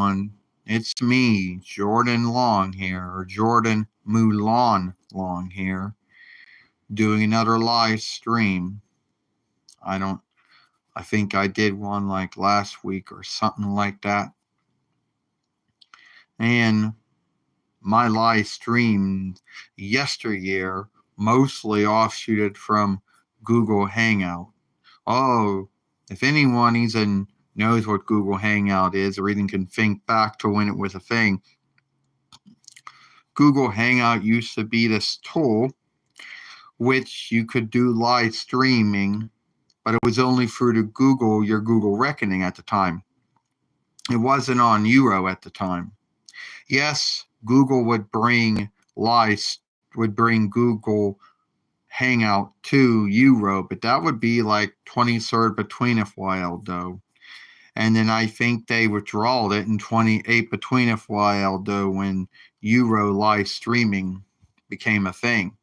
everyone. It's me, Jordan Long here, or Jordan Mulan Long here, doing another live stream. I don't, I think I did one like last week or something like that. And my live stream yesteryear mostly offshooted from Google Hangout. Oh, if anyone even knows what Google Hangout is or even can think back to when it was a thing, Google Hangout used to be this tool which you could do live streaming, but it was only through your Google Reckoning at the time. It wasn't on Euro at the time. Yes, Google would bring Google Hangout to Euro, but that would be like 23rd between a while though. And then I think they withdrawed it in 28 between a while though when Euro live streaming became a thing.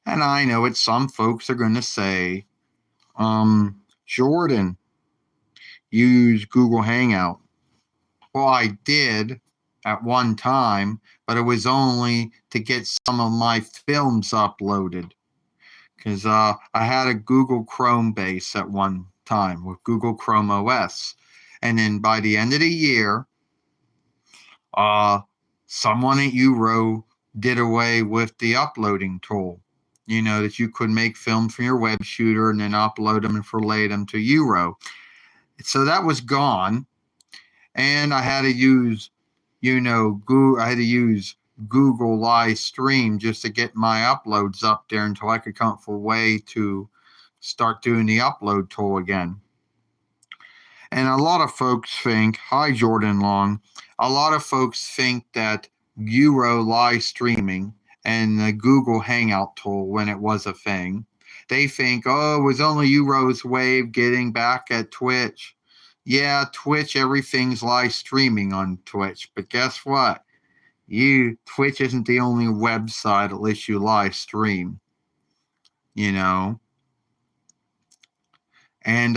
And I know it, some folks are going to say, Jordan, use Google Hangout. Well, I did at one time, but it was only to get some of my films uploaded. Because I had a Google Chrome base at one time with Google Chrome OS. And then by the end of the year, someone at Euro did away with the uploading tool. You know, that you could make films from your web shooter and then upload them and relay them to Euro. So that was gone. And I had to use, Google Live Stream just to get my uploads up there until I could come up with a way to start doing the upload tool again. And a lot of folks think, hi Jordan Long, a lot of folks think that Euro live streaming and the Google Hangout tool, when it was a thing, they think, oh, it was only Euro's way of getting back at Twitch. Yeah, Twitch, everything's live streaming on Twitch, but guess what? Twitch isn't the only website that lets you live stream, And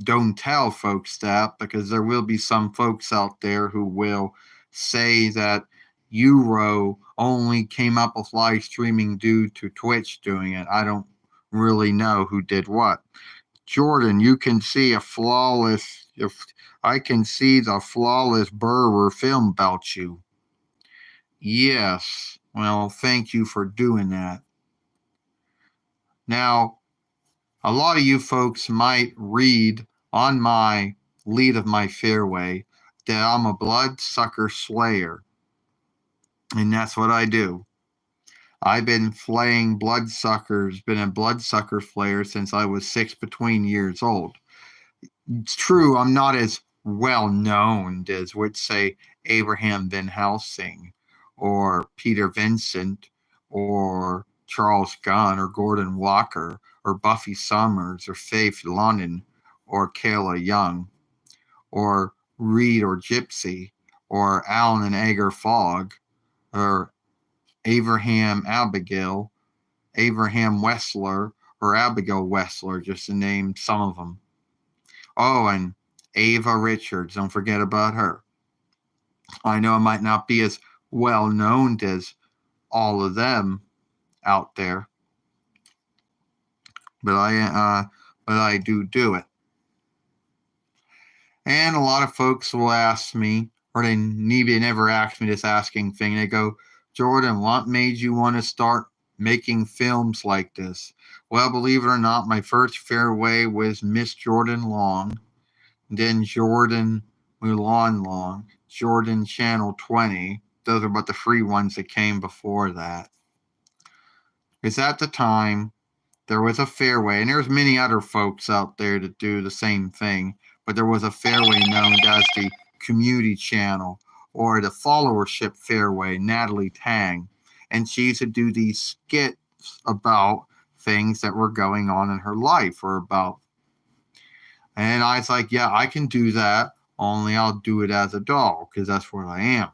don't tell folks that, because there will be some folks out there who will say that Euro only came up with live streaming due to Twitch doing it. I don't really know who did what. Jordan, you can see I can see the flawless Burr film about you. Yes, well, thank you for doing that. Now, a lot of you folks might read on my lead of my fairway that I'm a bloodsucker slayer. And that's what I do. I've been flaying bloodsuckers, been a bloodsucker slayer since I was 6 between years old. It's true, I'm not as well known as, would say, Abraham Van Helsing or Peter Vincent or Charles Gunn or Gordon Walker or Buffy Summers or Faith London or Kayla Young or Reed or Gypsy or Alan and Agar Fogg or Abraham Abigail, Abraham Wessler or Abigail Wessler, just to name some of them. Oh, and Ava Richards, don't forget about her. I know I might not be as well known as all of them out there, but I do it. And a lot of folks will ask me, or they never ask me this asking thing. They go, Jordan, what made you want to start making films like this? Well, believe it or not, my first fairway was Miss Jordan Long, then Jordan Mulan Long, Jordan Channel 20. Those are about the free ones that came before that. Because at the time, there was a fairway, and there's many other folks out there that do the same thing, but there was a fairway known as the Community Channel or the Followership Fairway, Natalie Tang. And she used to do these skits about things that were going on in her life or about. And I was like, yeah, I can do that, only I'll do it as a doll because that's what I am.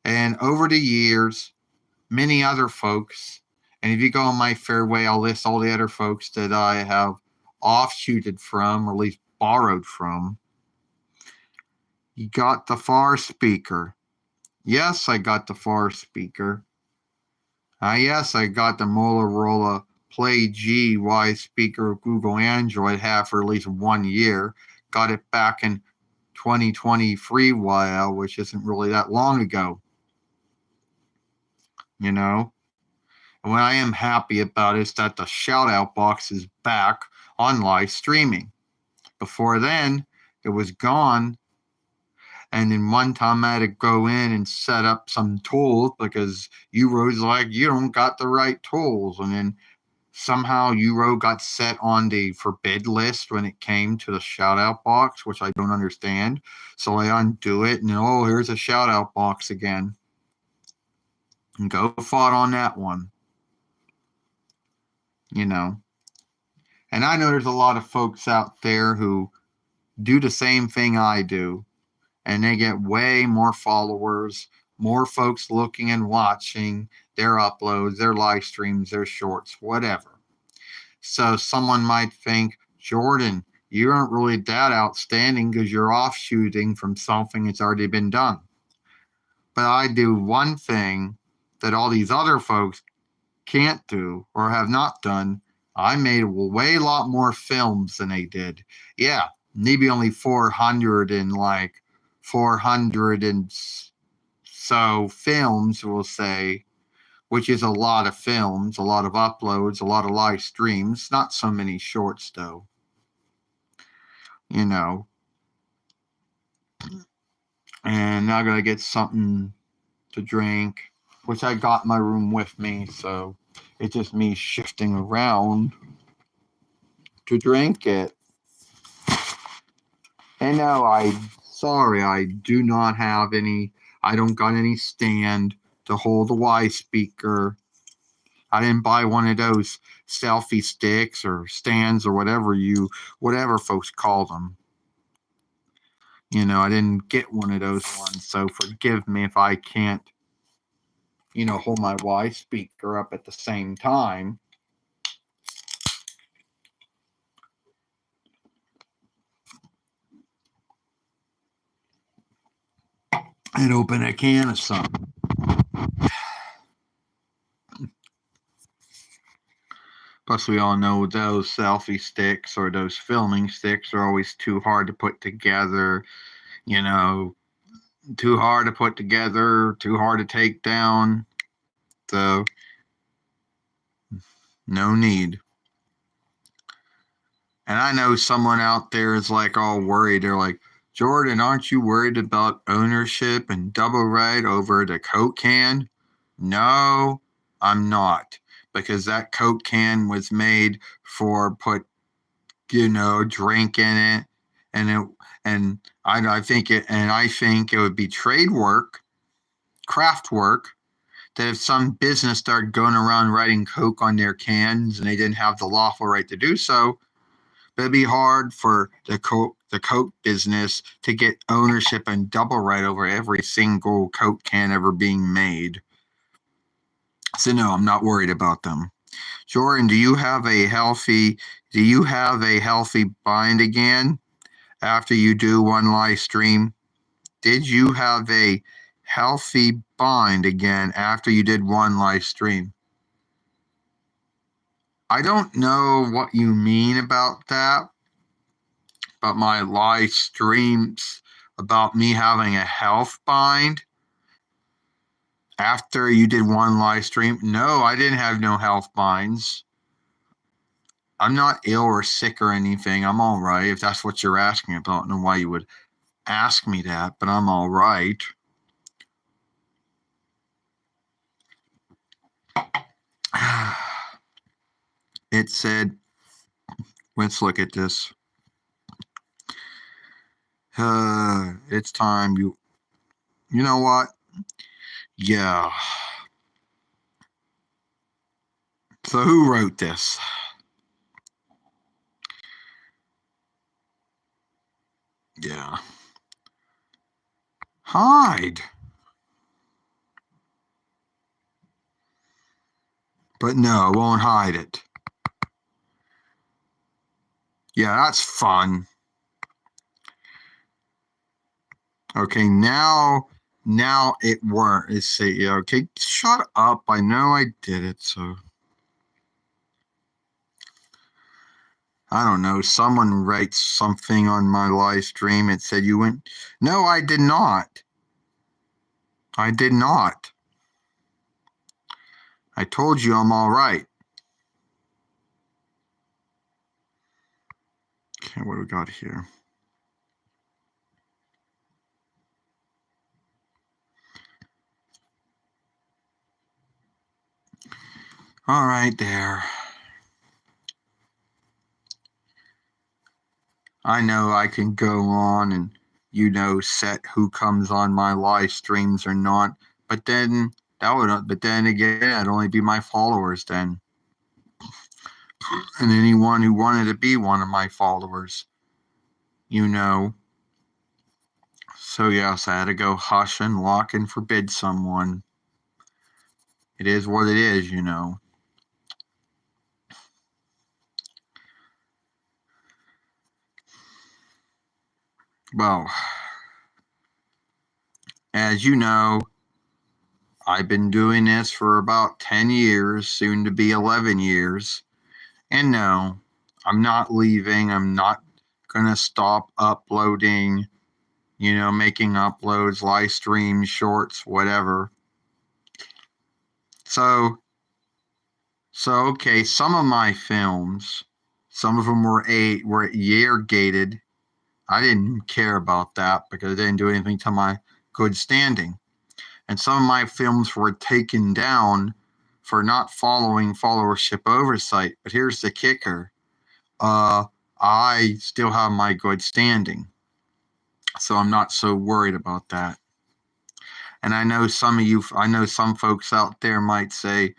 And over the years, many other folks, and if you go on my fairway, I'll list all the other folks that I have offshooted from, or at least borrowed from. You got the far speaker. Yes, I got the far speaker. Yes, I got the Motorola Play GY speaker Google Android, have for at least 1 year. Got it back in 2023, which isn't really that long ago. You know? And what I am happy about is that the shout out box is back on live streaming. Before then, it was gone. And then one time I had to go in and set up some tools because Euro like, you don't got the right tools. And then somehow Euro got set on the forbid list when it came to the shout out box, which I don't understand. So I undo it and oh, here's a shout out box again. And go fought on that one. You know. And I know there's a lot of folks out there who do the same thing I do. And they get way more followers, more folks looking and watching their uploads, their live streams, their shorts, whatever. So someone might think, Jordan, you aren't really that outstanding because you're offshooting from something that's already been done. But I do one thing that all these other folks can't do or have not done. I made a way lot more films than they did. Yeah, maybe only 400 and so films, we'll say, which is a lot of films, a lot of uploads, a lot of live streams, not so many shorts though. You know. And now I gotta get something to drink, which I got in my room with me, so it's just me shifting around to drink it. And no, I do not have any, I don't got any stand to hold a Y speaker. I didn't buy one of those selfie sticks or stands or whatever folks call them. You know, I didn't get one of those ones, so forgive me if I can't, hold my Y speaker up at the same time. And open a can of something. Plus, we all know those selfie sticks or those filming sticks are always too hard to put together, too hard to put together, too hard to take down. So, no need. And I know someone out there is like all worried. They're like, Jordan, aren't you worried about ownership and double right over the Coke can? No, I'm not. Because that Coke can was made for drink in it. And I think it would be trade work, craft work, that if some business started going around writing Coke on their cans and they didn't have the lawful right to do so, it'd be hard for the Coke business to get ownership and double right over every single Coke can ever being made. So no, I'm not worried about them. Jordan, do you have a healthy bind again after you do one live stream? Did you have a healthy bind again after you did one live stream? I don't know what you mean about that, about my live streams, about me having a health bind after you did one live stream. No, I didn't have no health binds. I'm not ill or sick or anything. I'm all right, if that's what you're asking about. I don't know why you would ask me that, but I'm all right. It said, let's look at this. It's time. You know what? Yeah. So who wrote this? Yeah. Hide. But no, I won't hide it. Yeah, that's fun. Okay, now it worked. Let's see. Okay, shut up. I know I did it, so I don't know. Someone writes something on my live stream. It said you went. No, I did not. I did not. I told you I'm all right. Okay, what do we got here? All right, there. I know I can go on and, set who comes on my live streams or not, but then but then again, it'd only be my followers then. And anyone who wanted to be one of my followers, So yes, I had to go hush and lock and forbid someone. It is what it is, Well, as you know, I've been doing this for about 10 years, soon to be 11 years. And no, I'm not leaving. I'm not going to stop uploading, making uploads, live streams, shorts, whatever. So okay, some of my films, some of them were year gated. I didn't care about that because it didn't do anything to my good standing. And some of my films were taken down for not following followership oversight. But here's the kicker. I still have my good standing. So I'm not so worried about that. And I know some folks out there might say,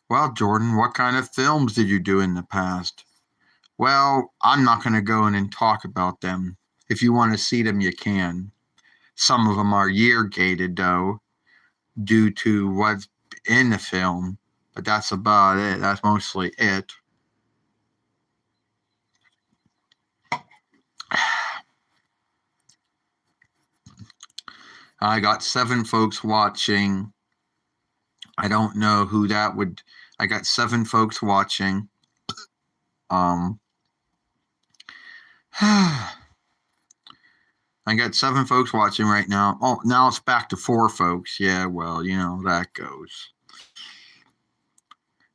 well, Jordan, what kind of films did you do in the past? Well, I'm not going to go in and talk about them. If you want to see them, you can. Some of them are year gated, though, due to what's in the film, but that's about it. That's mostly it. I got 7 folks watching. I don't know who that would. I got 7 folks watching. I got 7 folks watching right now. Oh, now it's back to 4 folks. Yeah, well, that goes.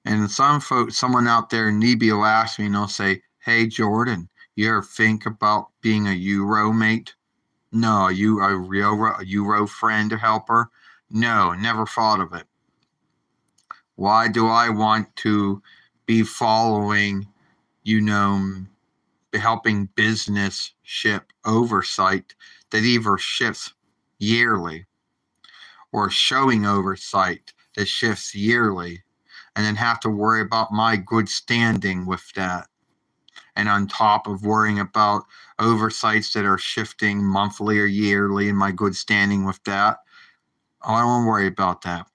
And someone out there in Nebia will ask me, and they'll say, "Hey, Jordan, you ever think about being a Euro mate?" No, a Euro friend or helper? No, never thought of it. Why do I want to be following, helping business ship oversight that either shifts yearly or showing oversight that shifts yearly and then have to worry about my good standing with that? And on top of worrying about oversights that are shifting monthly or yearly and my good standing with that, I don't want to worry about that.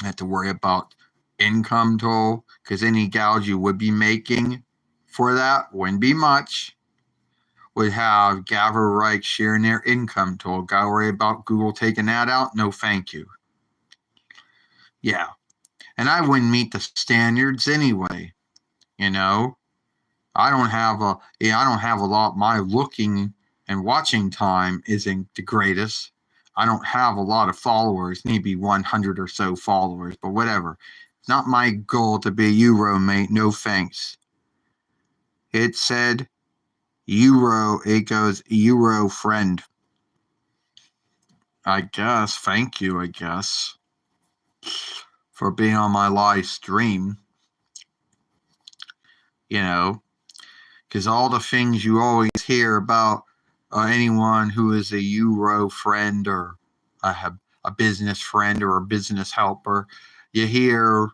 I have to worry about income toll because any gouge you would be making for that wouldn't be much. Would have Gavin Reich sharing their income toll. Got to worry about Google taking that out? No, thank you. Yeah. And I wouldn't meet the standards anyway. I don't have a lot. My looking and watching time isn't the greatest. I don't have a lot of followers, maybe 100 or so followers, but whatever. It's not my goal to be a Euro mate. No thanks. It said Euro. It goes Euro friend. I guess. Thank you, I guess, for being on my live stream. Because all the things you always hear about anyone who is a Euro friend or a business friend or a business helper, you hear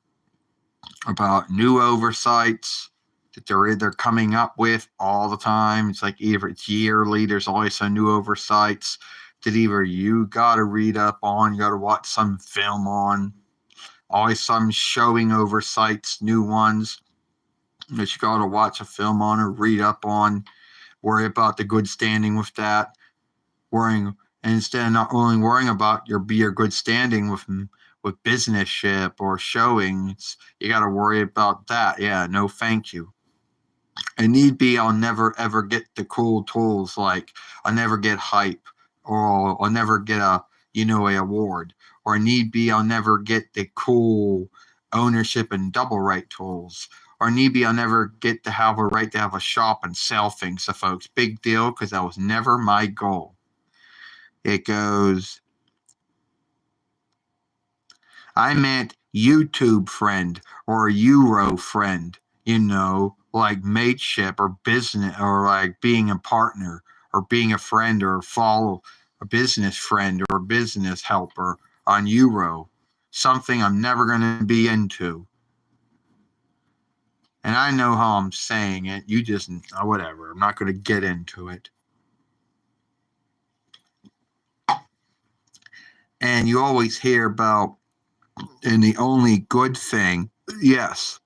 about new oversights that they're coming up with all the time. It's like either it's yearly, there's always some new oversights that either you got to read up on, you got to watch some film on, always some showing oversights, new ones that you got to watch a film on or read up on, worry about the good standing with that, worrying And instead of not only worrying about your good standing with business ship or showings, you got to worry about that. Yeah, no, thank you. And need be, I'll never ever get the cool tools, like I'll never get hype, or I'll never get a a award, or need be, I'll never get the cool ownership and double right tools, or need be, I'll never get to have a right to have a shop and sell things to folks. Big deal, because that was never my goal. It goes, I meant YouTube friend or Euro friend, like mateship or business, or like being a partner or being a friend or follow a business friend or a business helper on Euro. Something I'm never going to be into. And I know how I'm saying it. You just, whatever. I'm not going to get into it. And you always hear about, and the only good thing, yes,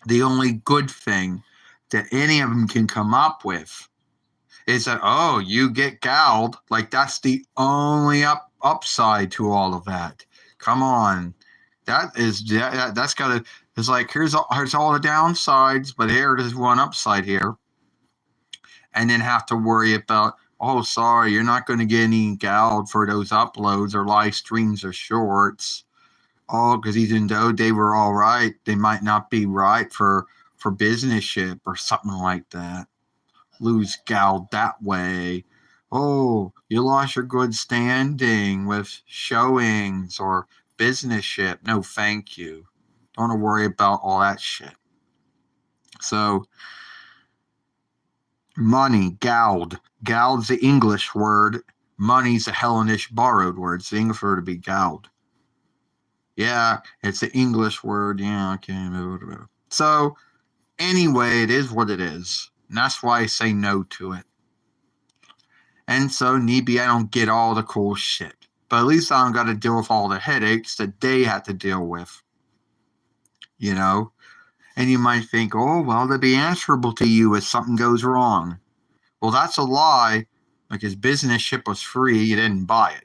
the only good thing that any of them can come up with is that, oh, you get galled. Like, that's the only upside to all of that. Come on. That's got to, it's like, here's all the downsides, but there's one upside here. And then have to worry about, oh, sorry, you're not going to get any galled for those uploads or live streams or shorts. Oh, because even though they were all right, they might not be right for business ship or something like that. Lose galled that way. Oh, you lost your good standing with showings or business ship. No, thank you. Don't want to worry about all that shit. So, money, galled. Galled's the English word. Money's a Hellenish borrowed word. It's the English word to be galled. Yeah, it's the English word. Yeah, okay. So, anyway, it is what it is. And that's why I say no to it. And so, maybe I don't get all the cool shit. But at least I don't got to deal with all the headaches that they had to deal with. And you might think, oh, well, they'll be answerable to you if something goes wrong. Well, that's a lie, because business ship was free. You didn't buy it.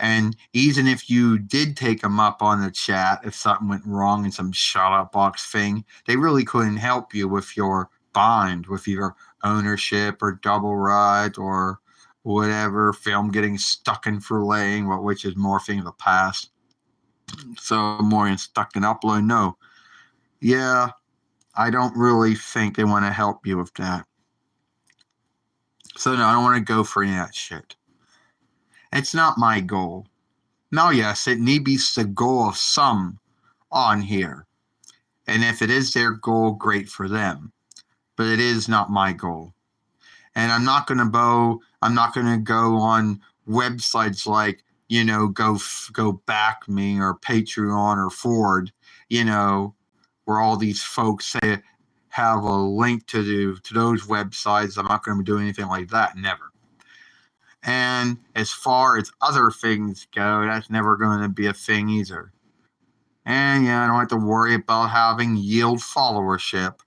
And even if you did take them up on the chat, if something went wrong in some shout-out box thing, they really couldn't help you with your bind, with your ownership or double ride or whatever, film getting stuck in furlaying, which is more thing of the past. So more in stuck in upload. No. Yeah, I don't really think they want to help you with that. So no, I don't want to go for any of that shit. It's not my goal. Now, yes, it may be the goal of some on here. And if it is their goal, great for them. But it is not my goal. And I'm not going to go on websites like, go back me or Patreon or Ford, where all these folks say have a link to those websites. I'm not going to do anything like that. Never. And as far as other things go, that's never going to be a thing either. And yeah, I don't have to worry about having yield followership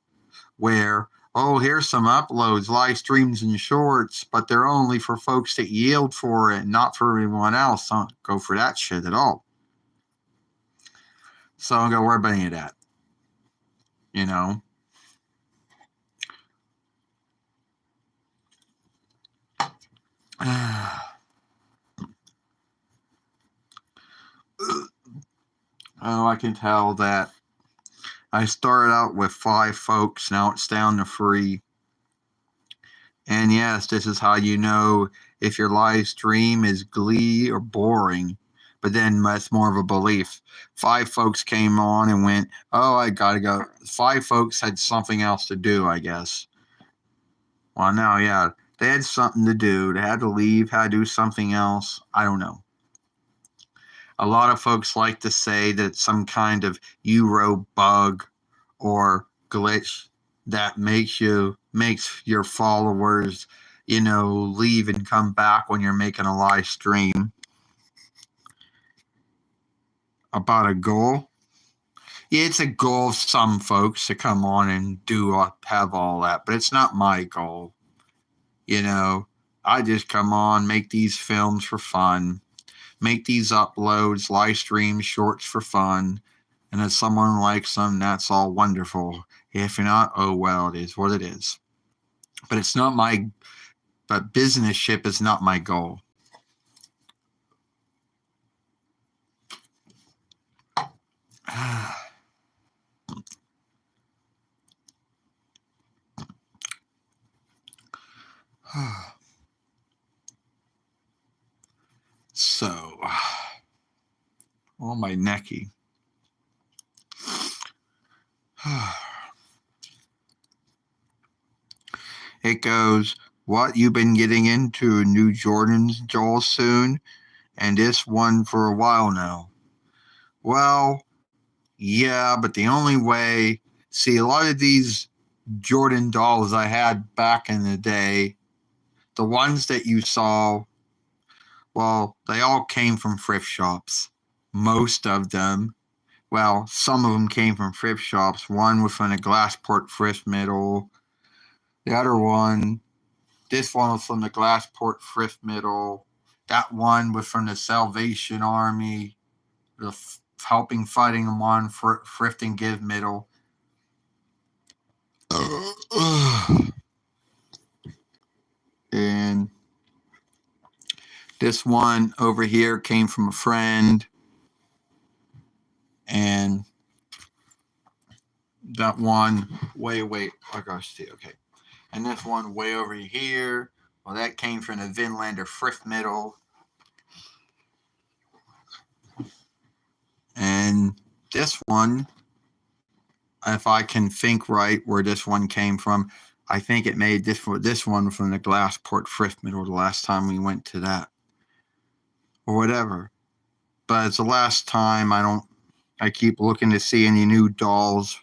where, oh, here's some uploads, live streams, and shorts, but they're only for folks that yield for it, not for everyone else. Don't go for that shit at all. So I don't got to worry about any of that. Oh, I can tell that I started out with 5 folks. Now it's down to 3. And yes, this is how you know if your live stream is glee or boring. But then that's more of a belief. 5 folks came on and went, oh, I got to go. 5 folks had something else to do, I guess. Well, now, yeah, they had something to do. They had to leave, had to do something else. I don't know. A lot of folks like to say that it's some kind of Euro bug or glitch that makes your followers, leave and come back when you're making a live stream. About a goal. Yeah, it's a goal of some folks to come on and have all that, but it's not my goal. I just come on, make these films for fun, make these uploads, live streams, shorts for fun. And if someone likes them, that's all wonderful. If you're not, oh well, it is what it is. But it's not but businessship is not my goal. So, oh, my necky. It goes, what, you been getting into new Jordans, Joel, soon? And this one for a while now. Well, yeah, but the only way, see, a lot of these Jordan dolls I had back in the day, the ones that you saw, well, they all came from thrift shops. Most of them. Well, some of them came from thrift shops. One was from the Glassport Thrift Middle. The other one, this one was from the Glassport Thrift Middle. That one was from the Salvation Army, helping fighting them on Thrift and Give Middle. And this one over here came from a friend. And that one wait, I gotta see, okay. And this one way over here, well, that came from the Vinlander Thrift Middle. And this one, if I can think right where this one came from, I think it made this one from the Glassport Thrift Middle the last time we went to that. Or whatever. But it's the last time I keep looking to see any new dolls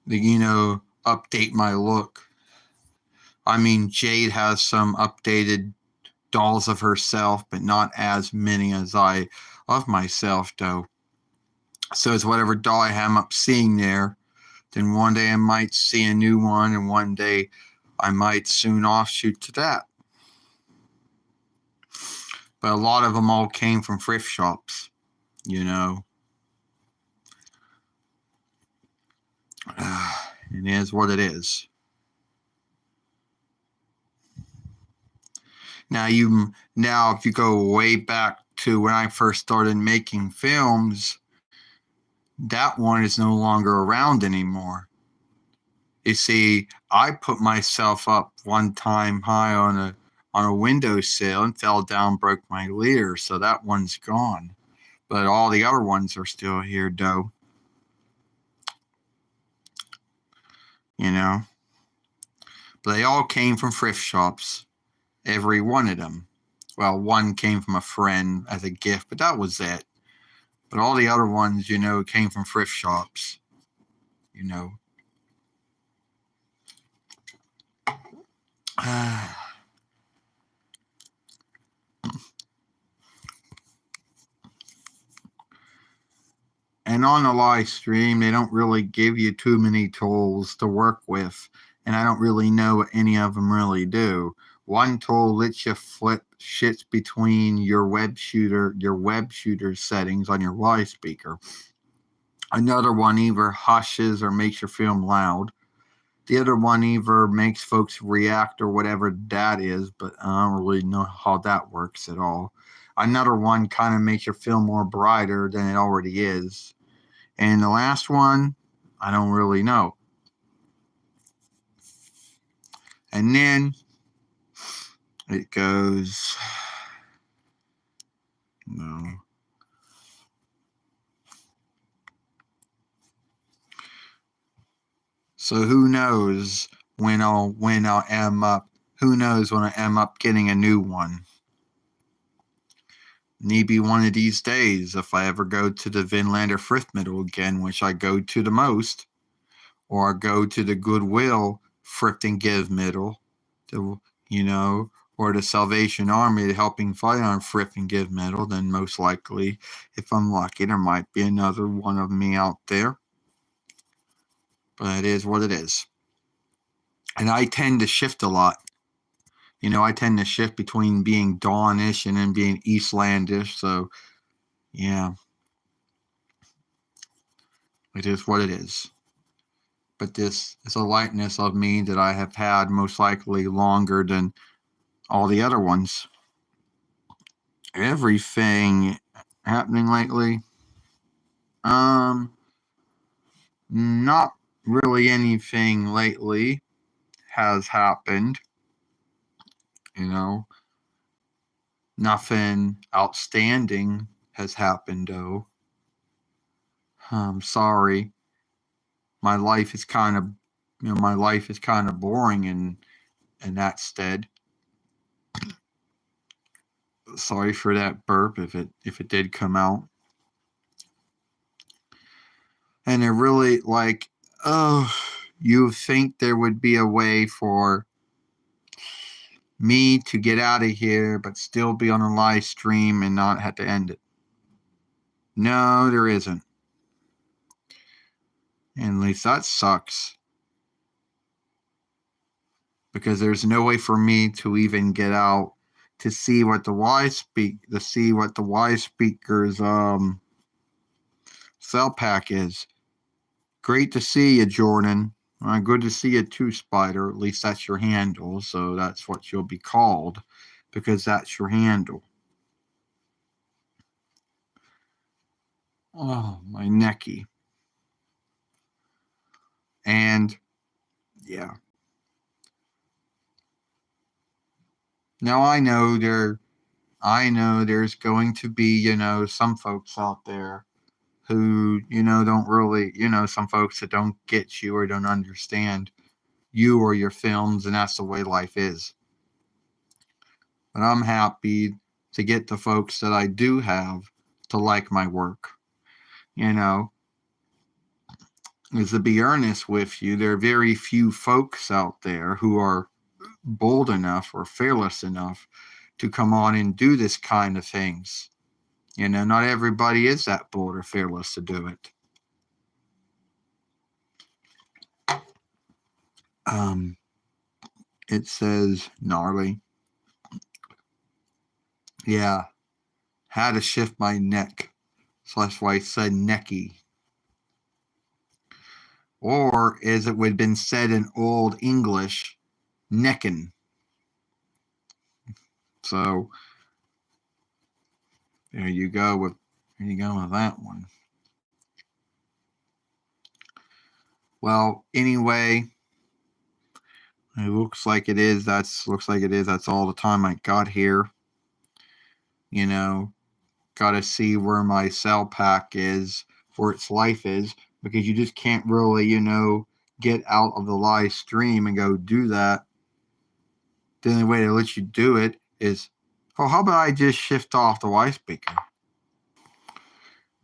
that, update my look. I mean, Jade has some updated dolls of herself, but not as many as I of myself, though. So it's whatever doll I am up seeing there. Then one day I might see a new one, and one day I might soon offshoot to that. But a lot of them all came from thrift shops, It is what it is. Now, if you go way back to when I first started making films, that one is no longer around anymore. You see, I put myself up one time high on a windowsill and fell down, broke my leer, so that one's gone. But all the other ones are still here, though. But they all came from thrift shops. Every one of them. Well, one came from a friend as a gift, but that was it. But all the other ones, came from thrift shops. And on the live stream, they don't really give you too many tools to work with. And I don't really know what any of them really do. One tool lets you flip shits between your web shooter settings on your live speaker. Another one either hushes or makes your film loud. The other one either makes folks react or whatever that is, but I don't really know how that works at all. Another one kind of makes your film more brighter than it already is. And the last one, I don't really know. And then it goes, no. So who knows when I am up? Who knows when I am up getting a new one? Maybe one of these days, if I ever go to the Vinlander Thrift Middle again, which I go to the most, or I go to the Goodwill Thrift and Give Middle, or the Salvation Army helping fight on Thrift and Give Middle, then most likely, if I'm lucky, there might be another one of me out there. But it is what it is. And I tend to shift a lot. You know, I tend to shift between being Dawnish and then being Eastlandish. So, yeah, it is what it is. But this is a likeness of me that I have had most likely longer than all the other ones. Everything happening lately? Not really anything lately has happened. You know, nothing outstanding has happened though. I'm sorry. My life is kind of, my life is kind of boring in that stead. Sorry for that burp if it did come out. And it really like, oh, you think there would be a way for me to get out of here but still be on a live stream and not have to end it. No, there isn't. And at least that sucks. Because there's no way for me to even get out to see what the Y speaker's cell pack is. Great to see you, Jordan. Good to see you too, Spider. At least that's your handle, so that's what you'll be called, because that's your handle. Oh, my necky. And yeah. Now I know there's going to be, some folks out there who, don't really, some folks that don't get you or don't understand you or your films, and that's the way life is. But I'm happy to get the folks that I do have to like my work. Is to be earnest with you, there are very few folks out there who are bold enough or fearless enough to come on and do this kind of things. Not everybody is that bold or fearless to do it. It says gnarly. Yeah, had to shift my neck, so that's why I said necky. Or, as it would have been said in Old English, neckin'. So there you go with that one. Well, anyway, it looks like it is. That's all the time I got here. Got to see where my cell pack is, where its life is, because you just can't really, get out of the live stream and go do that. The only way to let you do it is, how about I just shift off the Y speaker?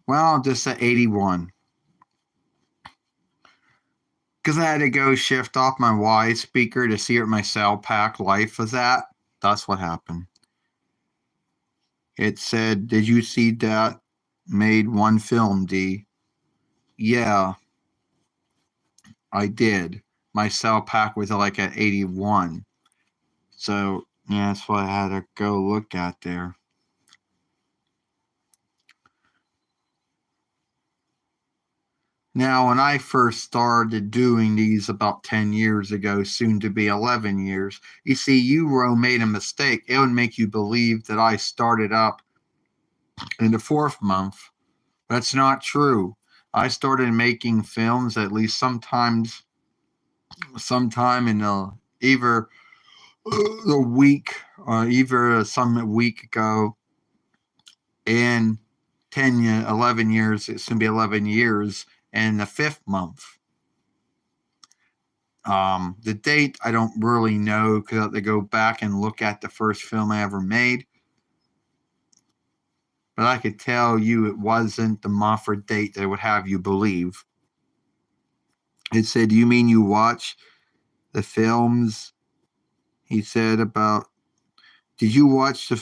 Well, just at 81. Because I had to go shift off my Y speaker to see what my cell pack life was at. That's what happened. It said, did you see that? Made one film, D. Yeah, I did. My cell pack was like at 81. So, yeah, that's what I had to go look at there. Now, when I first started doing these about 10 years ago, soon to be 11 years, you see, Euro made a mistake. It would make you believe that I started up in the 4th month. That's not true. I started making films at least sometime in either a week or either some week ago. In 11 years, it's going to be 11 years in the 5th month. The date, I don't really know because I have to go back and look at the first film I ever made. But I could tell you it wasn't the Moffat date that would have you believe. It said, you mean you watch the films? He said did you watch the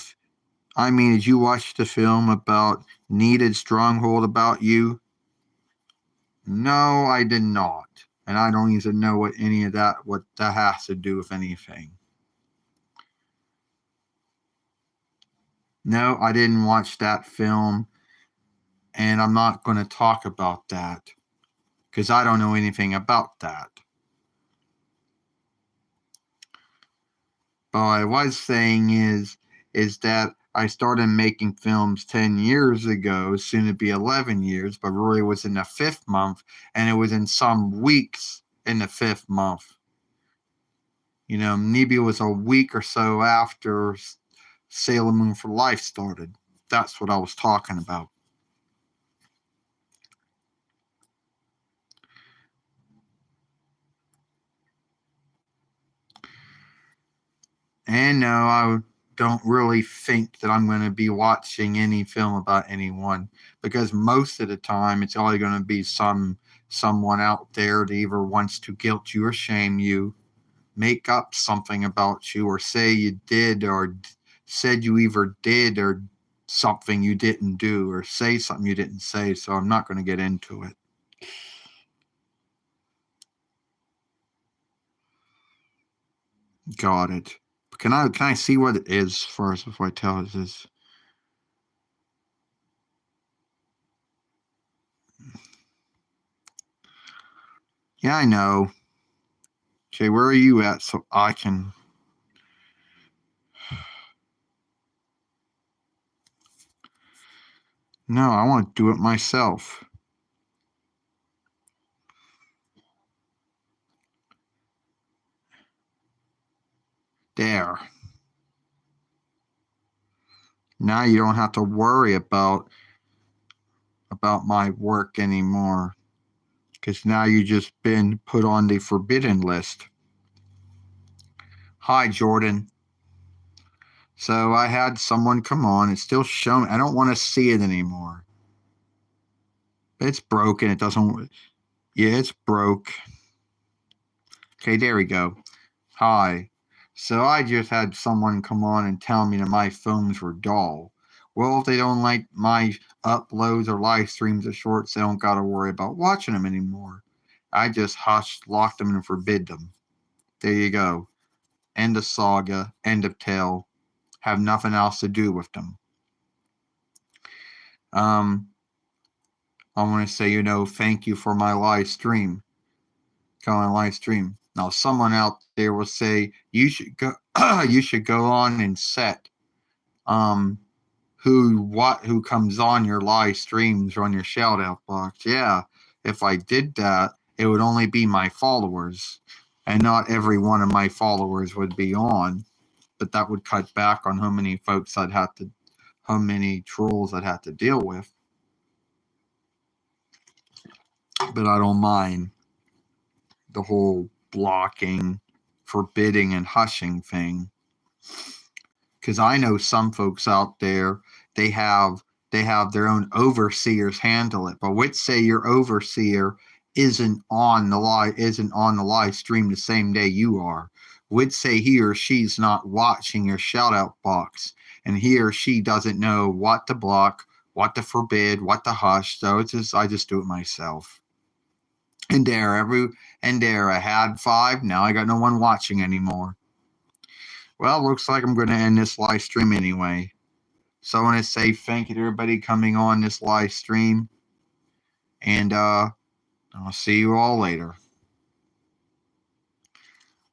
film about Needed Stronghold About You? No, I did not. And I don't even know what that has to do with anything. No, I didn't watch that film, and I'm not going to talk about that because I don't know anything about that. But what I was saying is that I started making films 10 years ago, soon to be 11 years, but really was in the 5th month, and it was in some weeks in the 5th month. You know, maybe it was a week or so after Sailor Moon for Life started. That's what I was talking about. And no, I don't really think that I'm going to be watching any film about anyone because most of the time it's only going to be someone out there that either wants to guilt you or shame you, make up something about you, or say you did or said you either did or something you didn't do, or say something you didn't say. So I'm not going to get into it. Got it. Can I see what it is first before I tell it this? Yeah, I know. Okay, where are you at so I can? No, I want to do it myself. There. Now you don't have to worry about my work anymore because now you just been put on the forbidden list. Hi, Jordan. So I had someone come on. It's still showing. I don't want to see it anymore. It's broken. It doesn't. Yeah, it's broke. Okay, there we go. Hi. So I just had someone come on and tell me that my phones were dull. Well, if they don't like my uploads or live streams of shorts, they don't got to worry about watching them anymore. I just hushed, locked them, and forbid them. There you go. End of saga. End of tale. Have nothing else to do with them. I want to say, thank you for my live stream. Come on live stream. Now, someone out there will say you should go. You should go on and set um who comes on your live streams or on your shout out box. Yeah, if I did that, it would only be my followers, and not every one of my followers would be on. But that would cut back on how many trolls I'd have to deal with. But I don't mind the whole blocking, forbidding, and hushing thing. Because I know some folks out there, they have their own overseers handle it. But let's say your overseer isn't on the live stream the same day you are. Would say he or she's not watching your shout out box, and he or she doesn't know what to block, what to forbid, what to hush. So I just do it myself. And there I had 5. Now I got no one watching anymore. Well, looks like I'm going to end this live stream anyway. So I want to say thank you to everybody coming on this live stream. And I'll see you all later.